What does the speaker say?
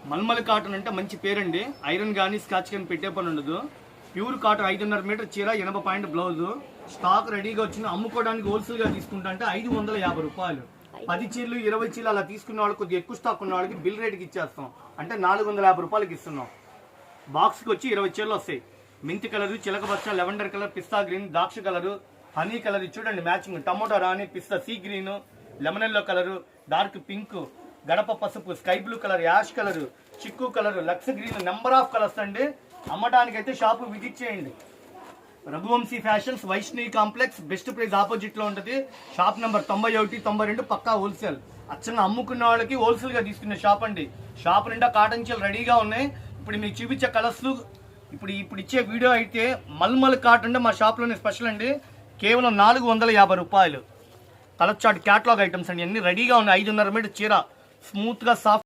Mulmul cotton అంటే మంచి పేరండి. ఐరన్ కానీ స్కాచ్ కానీ పెట్టే పని ఉండదు. ప్యూర్ కాటన్ 5.5 మీటర్ చీర 80 పాయింట్ బ్లౌజ్ స్టాక్ రెడీగా వచ్చిన అమ్ముకోవడానికి హోల్సేల్ గా తీసుకుంటా అంటే 550 రూపాయలు. 10 చీరలు 20 చీరలు అలా తీసుకున్న వాళ్ళకి కొద్దిగా ఎక్కువ స్టాక్ ఉన్న వాళ్ళకి బిల్ రేట్కి ఇచ్చేస్తాం. అంటే 450 రూపాయలకి ఇస్తున్నాం. బాక్స్కి వచ్చి 20 చీరలు వస్తాయి. మెంతి కలర్, చిలక బచ్చ, లెవెండర్ కలర్, పిస్తా గ్రీన్, ద్రాక్ష కలర్, హనీ కలర్ చూడండి మ్యాచింగ్. టమోటా రాణి, pista sea green, lemon yellow colour, dark pink, గడప పసుపు, sky blue colour, ash colour, చిక్కు కలర్, లక్స్ గ్రీన్, నెంబర్ ఆఫ్ కలర్స్ అండి. అమ్మటానికైతే షాపు విజిట్ చేయండి. Raghuvamshi fashions, Vaishnavi complex, best price opposite లో ఉంటుంది. షాప్ నెంబర్ 91, 92 పక్కా హోల్సేల్. అచ్చంగా అమ్ముకున్న వాళ్ళకి హోల్సేల్ గా తీసుకునే షాప్ అండి. షాప్ నిండా కాటన్ చీరలు రెడీగా ఉన్నాయి. ఇప్పుడు మీకు చూపించే కలర్స్ ఇప్పుడు ఇచ్చే వీడియో అయితే మల్మల్ కాటన్ మా షాప్ లోనే స్పెషల్ అండి. కేవలం 450 రూపాయలు. కలర్ చార్ట్ క్యాటలాగ్ ఐటమ్స్ అండి, అన్ని రెడీగా ఉన్నాయి. 5.5 మీటర్ చీర స్మూత్ గా సాఫ్ట్